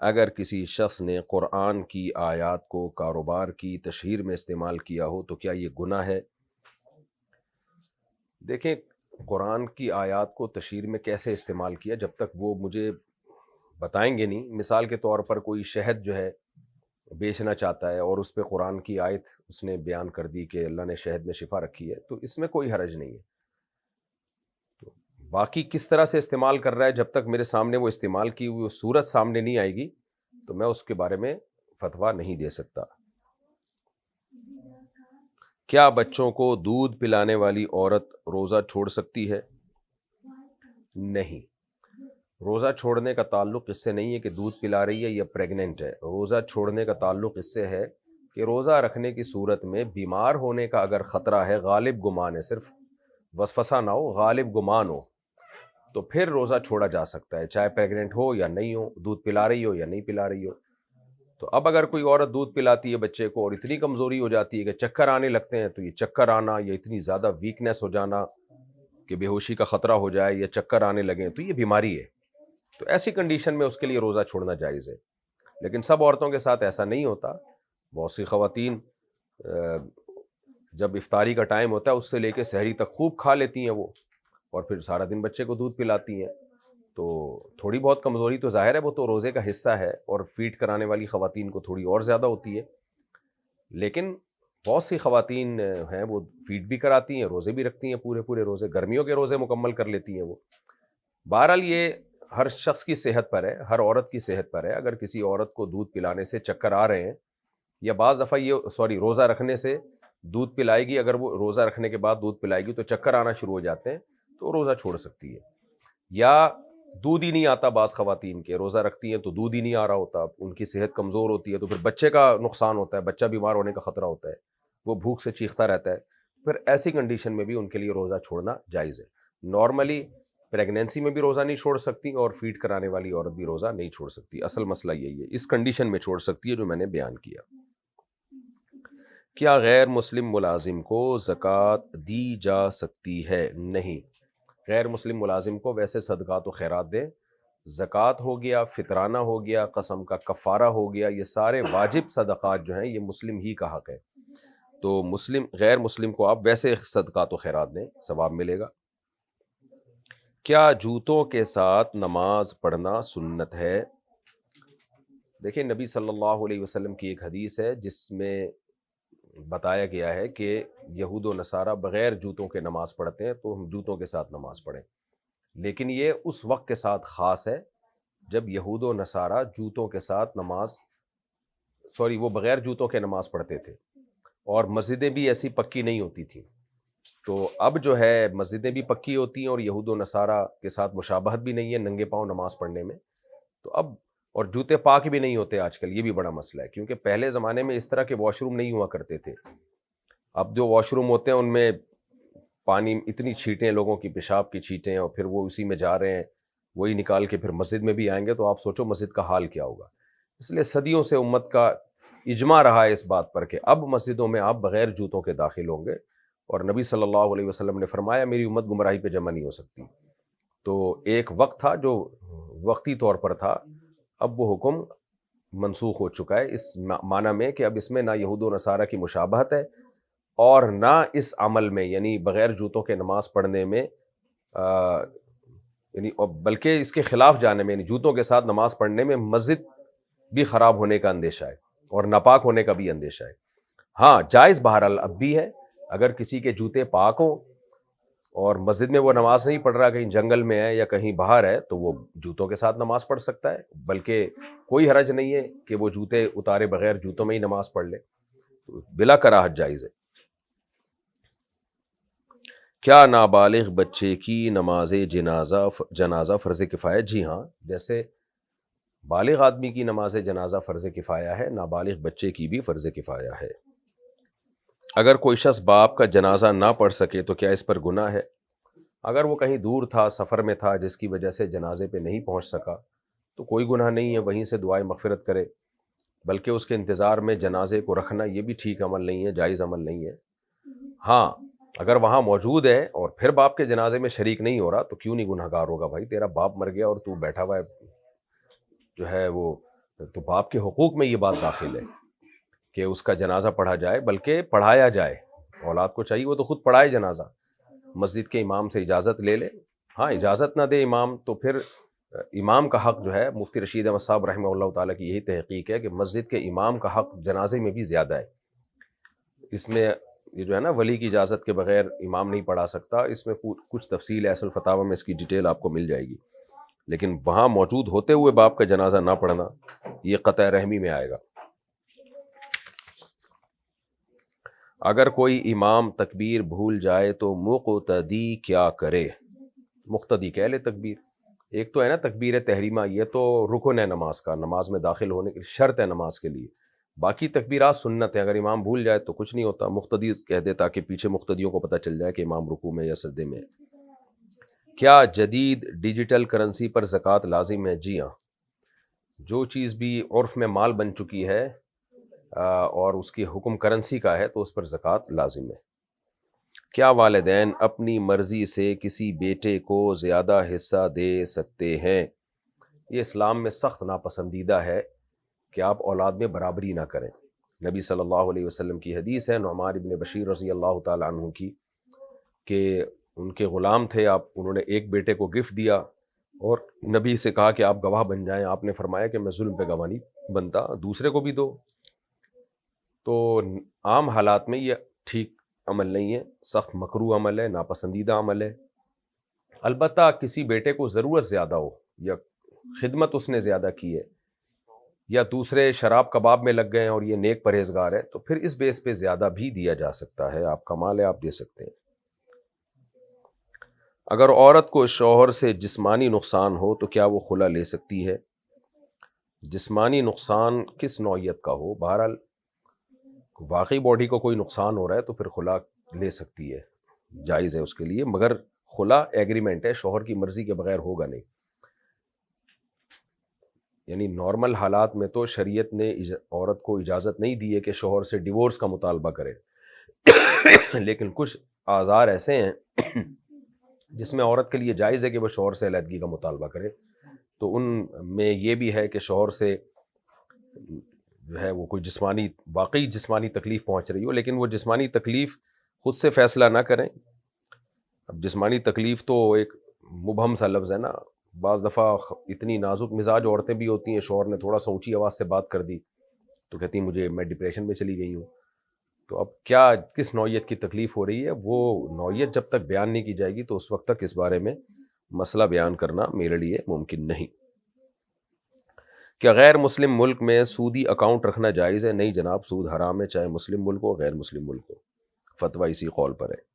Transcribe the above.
اگر کسی شخص نے قرآن کی آیات کو کاروبار کی تشہیر میں استعمال کیا ہو تو کیا یہ گناہ ہے؟ دیکھیں، قرآن کی آیات کو تشہیر میں کیسے استعمال کیا جب تک وہ مجھے بتائیں گے نہیں. مثال کے طور پر کوئی شہد جو ہے بیچنا چاہتا ہے اور اس پہ قرآن کی آیت اس نے بیان کر دی کہ اللہ نے شہد میں شفا رکھی ہے، تو اس میں کوئی حرج نہیں ہے. تو باقی کس طرح سے استعمال کر رہا ہے، جب تک میرے سامنے وہ استعمال کی ہوئی صورت سامنے نہیں آئے گی تو میں اس کے بارے میں فتویٰ نہیں دے سکتا. کیا بچوں کو دودھ پلانے والی عورت روزہ چھوڑ سکتی ہے؟ نہیں، روزہ چھوڑنے کا تعلق اس سے نہیں ہے کہ دودھ پلا رہی ہے یا پریگننٹ ہے. روزہ چھوڑنے کا تعلق اس سے ہے کہ روزہ رکھنے کی صورت میں بیمار ہونے کا اگر خطرہ ہے، غالب گمان ہے، صرف وسوسہ نہ ہو، غالب گمان ہو، تو پھر روزہ چھوڑا جا سکتا ہے، چاہے پریگننٹ ہو یا نہیں ہو، دودھ پلا رہی ہو یا نہیں پلا رہی ہو. تو اب اگر کوئی عورت دودھ پلاتی ہے بچے کو اور اتنی کمزوری ہو جاتی ہے کہ چکر آنے لگتے ہیں، تو یہ چکر آنا یا اتنی زیادہ ویکنیس ہو جانا کہ بے ہوشی کا خطرہ ہو جائے یا چکر آنے لگیں، تو یہ بیماری ہے. تو ایسی کنڈیشن میں اس کے لیے روزہ چھوڑنا جائز ہے. لیکن سب عورتوں کے ساتھ ایسا نہیں ہوتا. بہت سی خواتین جب افطاری کا ٹائم ہوتا ہے اس سے لے کے سحری تک خوب کھا لیتی ہیں وہ، اور پھر سارا دن بچے کو دودھ پلاتی ہیں. تو تھوڑی بہت کمزوری تو ظاہر ہے، وہ تو روزے کا حصہ ہے، اور فیڈ کرانے والی خواتین کو تھوڑی اور زیادہ ہوتی ہے. لیکن بہت سی خواتین ہیں وہ فیڈ بھی کراتی ہیں، روزے بھی رکھتی ہیں، پورے روزے، گرمیوں کے روزے مکمل کر لیتی ہیں وہ. بہرحال یہ ہر شخص کی صحت پر ہے، ہر عورت کی صحت پر ہے. اگر کسی عورت کو دودھ پلانے سے چکر آ رہے ہیں، یا بعض دفعہ روزہ رکھنے سے دودھ پلائے گی، اگر وہ روزہ رکھنے کے بعد دودھ پلائے گی تو چکر آنا شروع ہو جاتے ہیں، تو روزہ چھوڑ سکتی ہے. یا دودھ ہی نہیں آتا، بعض خواتین کے روزہ رکھتی ہیں تو دودھ ہی نہیں آ رہا ہوتا، ان کی صحت کمزور ہوتی ہے، تو پھر بچے کا نقصان ہوتا ہے، بچہ بیمار ہونے کا خطرہ ہوتا ہے، وہ بھوک سے چیختا رہتا ہے. پھر ایسی کنڈیشن میں بھی ان کے لیے روزہ چھوڑنا جائز ہے. نارملی پریگنینسی میں بھی روزہ نہیں چھوڑ سکتی، اور فیڈ کرانے والی عورت بھی روزہ نہیں چھوڑ سکتی. اصل مسئلہ یہی ہے، اس کنڈیشن میں چھوڑ سکتی ہے جو میں نے بیان کیا. کیا غیر مسلم ملازم کو زکوٰۃ دی جا سکتی ہے؟ نہیں، غیر مسلم ملازم کو ویسے صدقات و خیرات دیں. زکوٰۃ ہو گیا، فطرانہ ہو گیا، قسم کا کفارہ ہو گیا، یہ سارے واجب صدقات جو ہیں یہ مسلم ہی کا حق ہے. تو غیر مسلم کو آپ ویسے صدقات و خیرات دیں، ثواب ملے گا. کیا جوتوں کے ساتھ نماز پڑھنا سنت ہے؟ دیکھیں، نبی صلی اللہ علیہ وسلم کی ایک حدیث ہے جس میں بتایا گیا ہے کہ یہود و نصارہ بغیر جوتوں کے نماز پڑھتے ہیں، تو ہم جوتوں کے ساتھ نماز پڑھیں. لیکن یہ اس وقت کے ساتھ خاص ہے جب یہود و نصارہ جوتوں کے ساتھ وہ بغیر جوتوں کے نماز پڑھتے تھے، اور مسجدیں بھی ایسی پکی نہیں ہوتی تھیں. تو اب جو ہے مسجدیں بھی پکی ہوتی ہیں اور یہود و نصارہ کے ساتھ مشابہت بھی نہیں ہے ننگے پاؤں نماز پڑھنے میں. تو اب اور جوتے پاک بھی نہیں ہوتے آج کل، یہ بھی بڑا مسئلہ ہے، کیونکہ پہلے زمانے میں اس طرح کے واش روم نہیں ہوا کرتے تھے. اب جو واش روم ہوتے ہیں ان میں پانی، اتنی چھینٹیں، لوگوں کی پیشاب کی چھینٹیں، اور پھر وہ اسی میں جا رہے ہیں، وہی نکال کے پھر مسجد میں بھی آئیں گے، تو آپ سوچو مسجد کا حال کیا ہوگا. اس لیے صدیوں سے امت کا اجماع رہا ہے اس بات پر کہ اب مسجدوں میں آپ بغیر جوتوں کے داخل ہوں گے، اور نبی صلی اللہ علیہ وسلم نے فرمایا میری امت گمراہی پہ جمع نہیں ہو سکتی. تو ایک وقت تھا جو وقتی طور پر تھا، اب وہ حکم منسوخ ہو چکا ہے، اس معنی میں کہ اب اس میں نہ یہود و نصارہ کی مشابہت ہے، اور نہ اس عمل میں، یعنی بغیر جوتوں کے نماز پڑھنے میں بلکہ اس کے خلاف جانے میں، یعنی جوتوں کے ساتھ نماز پڑھنے میں مسجد بھی خراب ہونے کا اندیشہ ہے اور ناپاک ہونے کا بھی اندیشہ ہے. ہاں، جائز بہرحال اب بھی ہے، اگر کسی کے جوتے پاک ہوں اور مسجد میں وہ نماز نہیں پڑھ رہا، کہیں جنگل میں ہے یا کہیں باہر ہے، تو وہ جوتوں کے ساتھ نماز پڑھ سکتا ہے، بلکہ کوئی حرج نہیں ہے کہ وہ جوتے اتارے بغیر جوتوں میں ہی نماز پڑھ لے، بلا کراہت جائز ہے. کیا نابالغ بچے کی نماز جنازہ فرض کفایہ؟ جی ہاں، جیسے بالغ آدمی کی نماز جنازہ فرض کفایہ ہے، نابالغ بچے کی بھی فرض کفایہ ہے. اگر کوئی شخص باپ کا جنازہ نہ پڑھ سکے تو کیا اس پر گناہ ہے؟ اگر وہ کہیں دور تھا، سفر میں تھا، جس کی وجہ سے جنازے پہ نہیں پہنچ سکا، تو کوئی گناہ نہیں ہے، وہیں سے دعائے مغفرت کرے. بلکہ اس کے انتظار میں جنازے کو رکھنا یہ بھی ٹھیک عمل نہیں ہے، جائز عمل نہیں ہے. ہاں، اگر وہاں موجود ہے اور پھر باپ کے جنازے میں شریک نہیں ہو رہا، تو کیوں نہیں گناہگار ہوگا بھائی؟ تیرا باپ مر گیا اور تو بیٹھا ہوا ہے جو ہے وہ تو باپ کے حقوق میں یہ بات داخل ہے کہ اس کا جنازہ پڑھا جائے، بلکہ پڑھایا جائے. اولاد کو چاہیے وہ تو خود پڑھائے جنازہ، مسجد کے امام سے اجازت لے لے. ہاں اجازت نہ دے امام تو پھر امام کا حق جو ہے، مفتی رشید احمد صاحب رحمہ اللہ تعالیٰ کی یہی تحقیق ہے کہ مسجد کے امام کا حق جنازے میں بھی زیادہ ہے. اس میں یہ جو ہے نا ولی کی اجازت کے بغیر امام نہیں پڑھا سکتا، اس میں کچھ تفصیل ہے، اصل فتاوی میں اس کی ڈیٹیل آپ کو مل جائے گی. لیکن وہاں موجود ہوتے ہوئے باپ کا جنازہ نہ پڑھنا یہ قطع رحمی میں آئے گا. اگر کوئی امام تکبیر بھول جائے تو مقتدی کیا کرے؟ مقتدی کہہ لے تکبیر. ایک تو ہے نا تکبیر تحریمہ، یہ تو رکن ہے نماز کا، نماز میں داخل ہونے کی شرط ہے نماز کے لیے. باقی تکبیرات سنت ہے، اگر امام بھول جائے تو کچھ نہیں ہوتا، مقتدی کہہ دے تاکہ پیچھے مقتدیوں کو پتہ چل جائے کہ امام رکوع میں یا سجدے میں. کیا جدید ڈیجیٹل کرنسی پر زکوٰۃ لازم ہے؟ جی ہاں، جو چیز بھی عرف میں مال بن چکی ہے اور اس کی حکم کرنسی کا ہے تو اس پر زکوٰۃ لازم ہے. کیا والدین اپنی مرضی سے کسی بیٹے کو زیادہ حصہ دے سکتے ہیں؟ یہ اسلام میں سخت ناپسندیدہ ہے کہ آپ اولاد میں برابری نہ کریں. نبی صلی اللہ علیہ وسلم کی حدیث ہے نعمان ابن بشیر رضی اللہ تعالیٰ عنہ کی کہ ان کے غلام تھے، انہوں نے ایک بیٹے کو گفٹ دیا اور نبی سے کہا کہ آپ گواہ بن جائیں. آپ نے فرمایا کہ میں ظلم پہ گواہ نہیں بنتا، دوسرے کو بھی دو. تو عام حالات میں یہ ٹھیک عمل نہیں ہے، سخت مکروہ عمل ہے، ناپسندیدہ عمل ہے. البتہ کسی بیٹے کو ضرورت زیادہ ہو یا خدمت اس نے زیادہ کی ہے یا دوسرے شراب کباب میں لگ گئے ہیں اور یہ نیک پرہیزگار ہے تو پھر اس بیس پہ زیادہ بھی دیا جا سکتا ہے. آپ کا مال ہے، آپ دے سکتے ہیں. اگر عورت کو شوہر سے جسمانی نقصان ہو تو کیا وہ خلا لے سکتی ہے؟ جسمانی نقصان کس نوعیت کا ہو؟ بہرحال واقعی باڈی کو کوئی نقصان ہو رہا ہے تو پھر خلا لے سکتی ہے، جائز ہے اس کے لیے، مگر خلا ایگریمنٹ ہے، شوہر کی مرضی کے بغیر ہوگا نہیں. یعنی نارمل حالات میں تو شریعت نے عورت کو اجازت نہیں دی ہے کہ شوہر سے ڈیورس کا مطالبہ کرے، لیکن کچھ آزار ایسے ہیں جس میں عورت کے لیے جائز ہے کہ وہ شوہر سے علیحدگی کا مطالبہ کرے. تو ان میں یہ بھی ہے کہ شوہر سے جو ہے وہ کوئی واقعی جسمانی تکلیف پہنچ رہی ہو، لیکن وہ جسمانی تکلیف خود سے فیصلہ نہ کریں. اب جسمانی تکلیف تو ایک مبہم سا لفظ ہے نا، بعض دفعہ اتنی نازک مزاج عورتیں بھی ہوتی ہیں، شوہر نے تھوڑا سا اونچی آواز سے بات کر دی تو کہتی ہیں میں ڈپریشن میں چلی گئی ہوں. تو اب کیا کس نوعیت کی تکلیف ہو رہی ہے، وہ نوعیت جب تک بیان نہیں کی جائے گی تو اس وقت تک اس بارے میں مسئلہ بیان کرنا میرے لیے ممکن نہیں. کیا غیر مسلم ملک میں سودی اکاؤنٹ رکھنا جائز ہے؟ نہیں جناب، سود حرام ہے، چاہے مسلم ملک ہو غیر مسلم ملک ہو. فتویٰ اسی قول پر ہے.